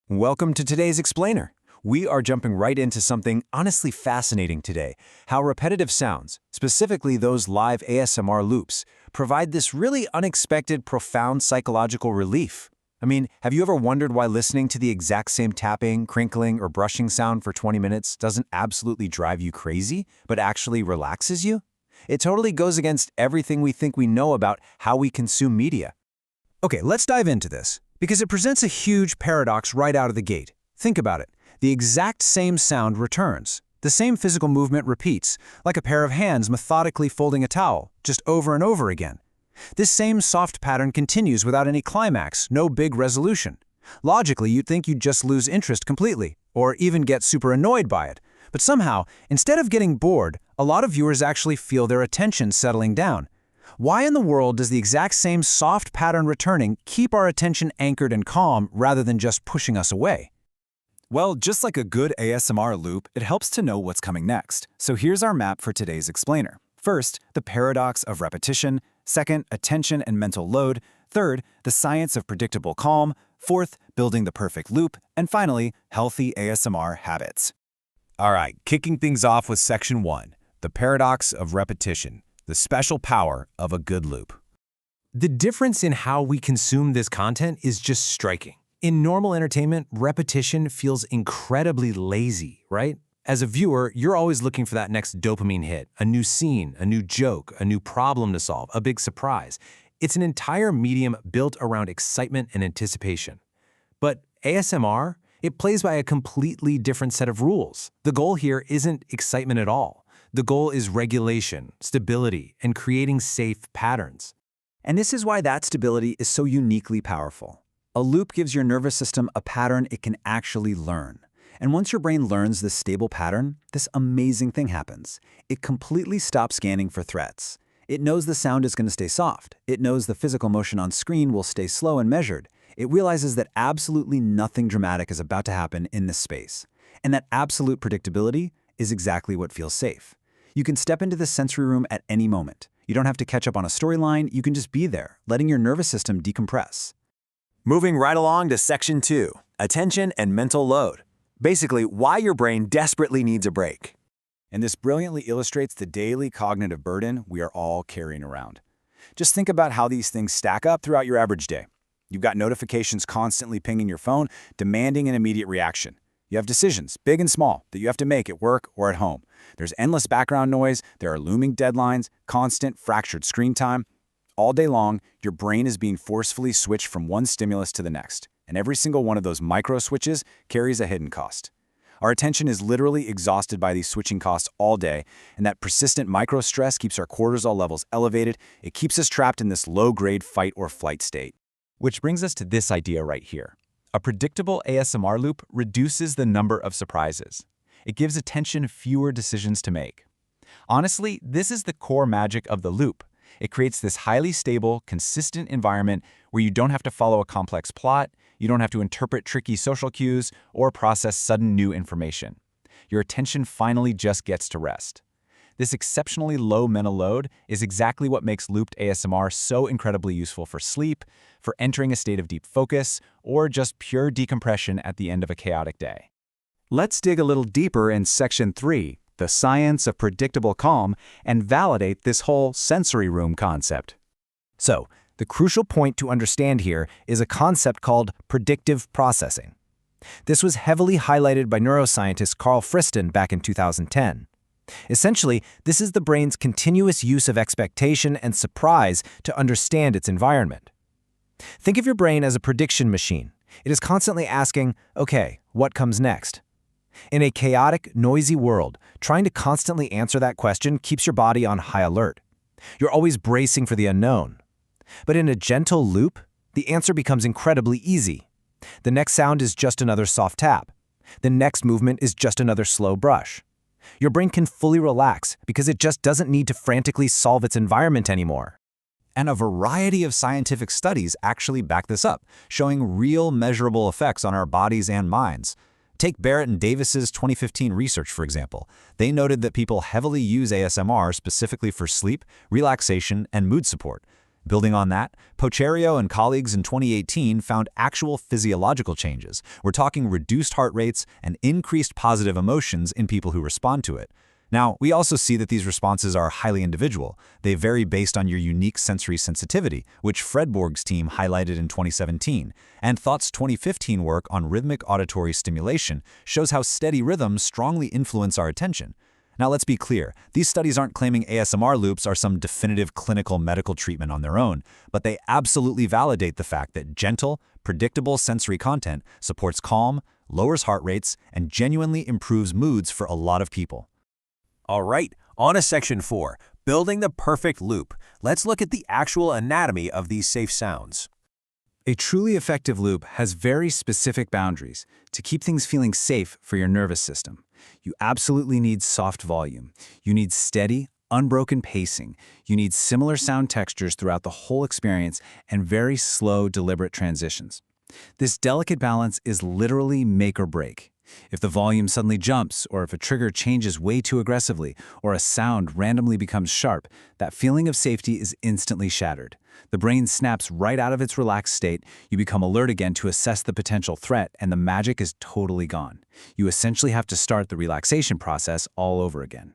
Welcome to today's Explainer. We are jumping right into something honestly fascinating today, how repetitive sounds, specifically those live ASMR loops, provide this really unexpected, profound psychological relief. I mean, have you ever wondered why listening to the exact same tapping, crinkling, or brushing sound for 20 minutes doesn't absolutely drive you crazy, but actually relaxes you? It totally goes against everything we think we know about how we consume media. Okay, let's dive into this, because it presents a huge paradox right out of the gate. Think about it. The exact same sound returns. The same physical movement repeats, like a pair of hands methodically folding a towel, just over and over again. This same soft pattern continues without any climax, no big resolution. Logically, you'd think you'd just lose interest completely, or even get super annoyed by it. But somehow, instead of getting bored, a lot of viewers actually feel their attention settling down. Why in the world does the exact same soft pattern returning keep our attention anchored and calm rather than just pushing us away? Well, just like a good ASMR loop, it helps to know what's coming next. So here's our map for today's explainer. First, the paradox of repetition. Second, attention and mental load. Third, the science of predictable calm. Fourth, building the perfect loop. And finally, healthy ASMR habits. All right, kicking things off with Section 1, the paradox of repetition, the special power of a good loop. The difference in how we consume this content is just striking. In normal entertainment, repetition feels incredibly lazy, right? As a viewer, you're always looking for that next dopamine hit, a new scene, a new joke, a new problem to solve, a big surprise. It's an entire medium built around excitement and anticipation. But ASMR, it plays by a completely different set of rules. The goal here isn't excitement at all. The goal is regulation, stability, and creating safe patterns. And this is why that stability is so uniquely powerful. A loop gives your nervous system a pattern it can actually learn. And once your brain learns this stable pattern, this amazing thing happens. It completely stops scanning for threats. It knows the sound is going to stay soft. It knows the physical motion on screen will stay slow and measured. It realizes that absolutely nothing dramatic is about to happen in this space. And that absolute predictability is exactly what feels safe. You can step into the sensory room at any moment. You don't have to catch up on a storyline. You can just be there, letting your nervous system decompress. Moving right along to Section 2, attention and mental load. Basically, why your brain desperately needs a break. And this brilliantly illustrates the daily cognitive burden we are all carrying around. Just think about how these things stack up throughout your average day. You've got notifications constantly pinging your phone, demanding an immediate reaction. You have decisions, big and small, that you have to make at work or at home. There's endless background noise, there are looming deadlines, constant fractured screen time. All day long, your brain is being forcefully switched from one stimulus to the next, and every single one of those micro switches carries a hidden cost. Our attention is literally exhausted by these switching costs all day, and that persistent micro stress keeps our cortisol levels elevated. It keeps us trapped in this low-grade fight or flight state. Which brings us to this idea right here. A predictable ASMR loop reduces the number of surprises. It gives attention fewer decisions to make. Honestly, this is the core magic of the loop. It creates this highly stable, consistent environment where you don't have to follow a complex plot, you don't have to interpret tricky social cues, or process sudden new information. Your attention finally just gets to rest. This exceptionally low mental load is exactly what makes looped ASMR so incredibly useful for sleep, for entering a state of deep focus, or just pure decompression at the end of a chaotic day. Let's dig a little deeper in Section 3, the science of predictable calm, and validate this whole sensory room concept. So, the crucial point to understand here is a concept called predictive processing. This was heavily highlighted by neuroscientist Friston back in 2010. Essentially, this is the brain's continuous use of expectation and surprise to understand its environment. Think of your brain as a prediction machine. It is constantly asking, okay, what comes next? In a chaotic, noisy world, trying to constantly answer that question keeps your body on high alert. You're always bracing for the unknown. But in a gentle loop, the answer becomes incredibly easy. The next sound is just another soft tap. The next movement is just another slow brush. Your brain can fully relax because it just doesn't need to frantically solve its environment anymore. And a variety of scientific studies actually back this up, showing real measurable effects on our bodies and minds. Take Barratt and Davis's 2015 research, for example. They noted that people heavily use ASMR specifically for sleep, relaxation, and mood support. Building on that, Poerio and colleagues in 2018 found actual physiological changes. We're talking reduced heart rates and increased positive emotions in people who respond to it. Now, we also see that these responses are highly individual. They vary based on your unique sensory sensitivity, which Fredborg's team highlighted in 2017, and Thaut's 2015 work on rhythmic auditory stimulation shows how steady rhythms strongly influence our attention. Now, let's be clear, these studies aren't claiming ASMR loops are some definitive clinical medical treatment on their own, but they absolutely validate the fact that gentle, predictable sensory content supports calm, lowers heart rates, and genuinely improves moods for a lot of people. All right, on to Section 4, building the perfect loop. Let's look at the actual anatomy of these safe sounds. A truly effective loop has very specific boundaries to keep things feeling safe for your nervous system. You absolutely need soft volume. You need steady, unbroken pacing. You need similar sound textures throughout the whole experience and very slow, deliberate transitions. This delicate balance is literally make or break. If the volume suddenly jumps, or if a trigger changes way too aggressively, or a sound randomly becomes sharp, that feeling of safety is instantly shattered. The brain snaps right out of its relaxed state, you become alert again to assess the potential threat, and the magic is totally gone. You essentially have to start the relaxation process all over again.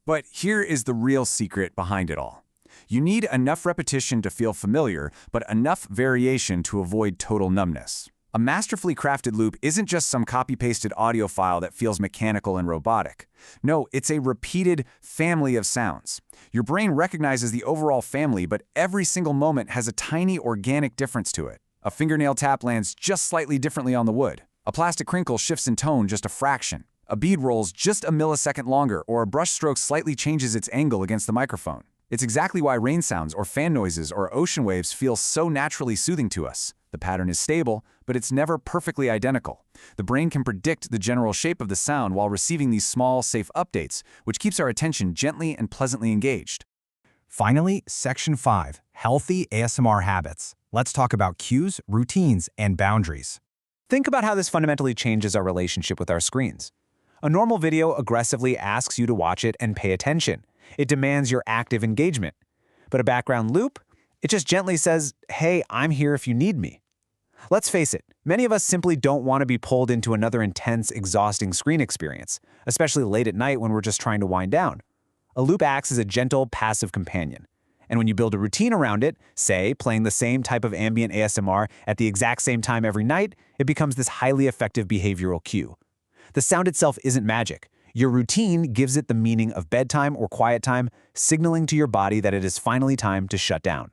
But here is the real secret behind it all. You need enough repetition to feel familiar, but enough variation to avoid total numbness. A masterfully crafted loop isn't just some copy-pasted audio file that feels mechanical and robotic. No, it's a repeated family of sounds. Your brain recognizes the overall family, but every single moment has a tiny organic difference to it. A fingernail tap lands just slightly differently on the wood. A plastic crinkle shifts in tone just a fraction. A bead rolls just a millisecond longer, or a brush stroke slightly changes its angle against the microphone. It's exactly why rain sounds or fan noises or ocean waves feel so naturally soothing to us. The pattern is stable, but it's never perfectly identical. The brain can predict the general shape of the sound while receiving these small, safe updates, which keeps our attention gently and pleasantly engaged. Finally, Section 5, Healthy ASMR Habits. Let's talk about cues, routines, and boundaries. Think about how this fundamentally changes our relationship with our screens. A normal video aggressively asks you to watch it and pay attention. It demands your active engagement. But a background loop? It just gently says, hey, I'm here if you need me. Let's face it, many of us simply don't want to be pulled into another intense, exhausting screen experience, especially late at night when we're just trying to wind down. A loop acts as a gentle, passive companion. And when you build a routine around it, say, playing the same type of ambient ASMR at the exact same time every night, it becomes this highly effective behavioral cue. The sound itself isn't magic. Your routine gives it the meaning of bedtime or quiet time, signaling to your body that it is finally time to shut down.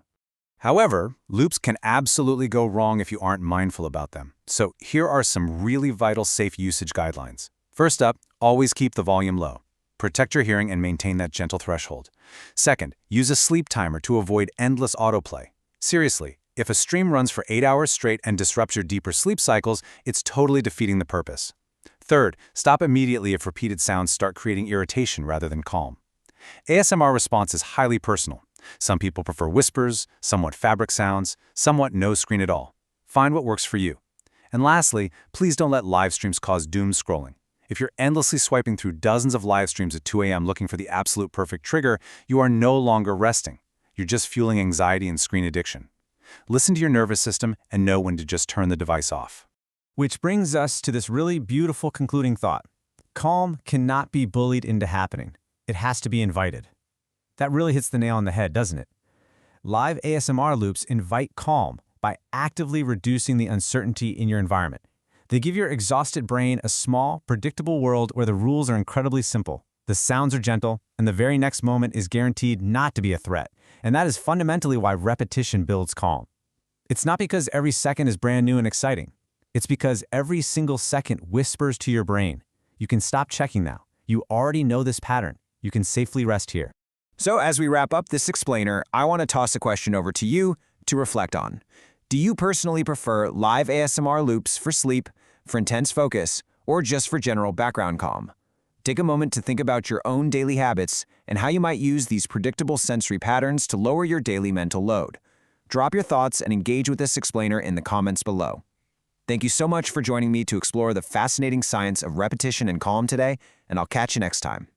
However, loops can absolutely go wrong if you aren't mindful about them. So here are some really vital safe usage guidelines. First up, always keep the volume low. Protect your hearing and maintain that gentle threshold. Second, use a sleep timer to avoid endless autoplay. Seriously, if a stream runs for 8 hours straight and disrupts your deeper sleep cycles, it's totally defeating the purpose. Third, stop immediately if repeated sounds start creating irritation rather than calm. ASMR response is highly personal. Some people prefer whispers, somewhat fabric sounds, somewhat no screen at all. Find what works for you. And lastly, please don't let live streams cause doom scrolling. If you're endlessly swiping through dozens of live streams at 2 a.m. looking for the absolute perfect trigger, you are no longer resting. You're just fueling anxiety and screen addiction. Listen to your nervous system and know when to just turn the device off. Which brings us to this really beautiful concluding thought. Calm cannot be bullied into happening. It has to be invited. That really hits the nail on the head, doesn't it? Live ASMR loops invite calm by actively reducing the uncertainty in your environment. They give your exhausted brain a small, predictable world where the rules are incredibly simple. The sounds are gentle, and the very next moment is guaranteed not to be a threat. And that is fundamentally why repetition builds calm. It's not because every second is brand new and exciting. It's because every single second whispers to your brain, you can stop checking now. You already know this pattern. You can safely rest here. So as we wrap up this explainer, I want to toss a question over to you to reflect on. Do you personally prefer live ASMR loops for sleep, for intense focus, or just for general background calm? Take a moment to think about your own daily habits and how you might use these predictable sensory patterns to lower your daily mental load. Drop your thoughts and engage with this explainer in the comments below. Thank you so much for joining me to explore the fascinating science of repetition and calm today, and I'll catch you next time.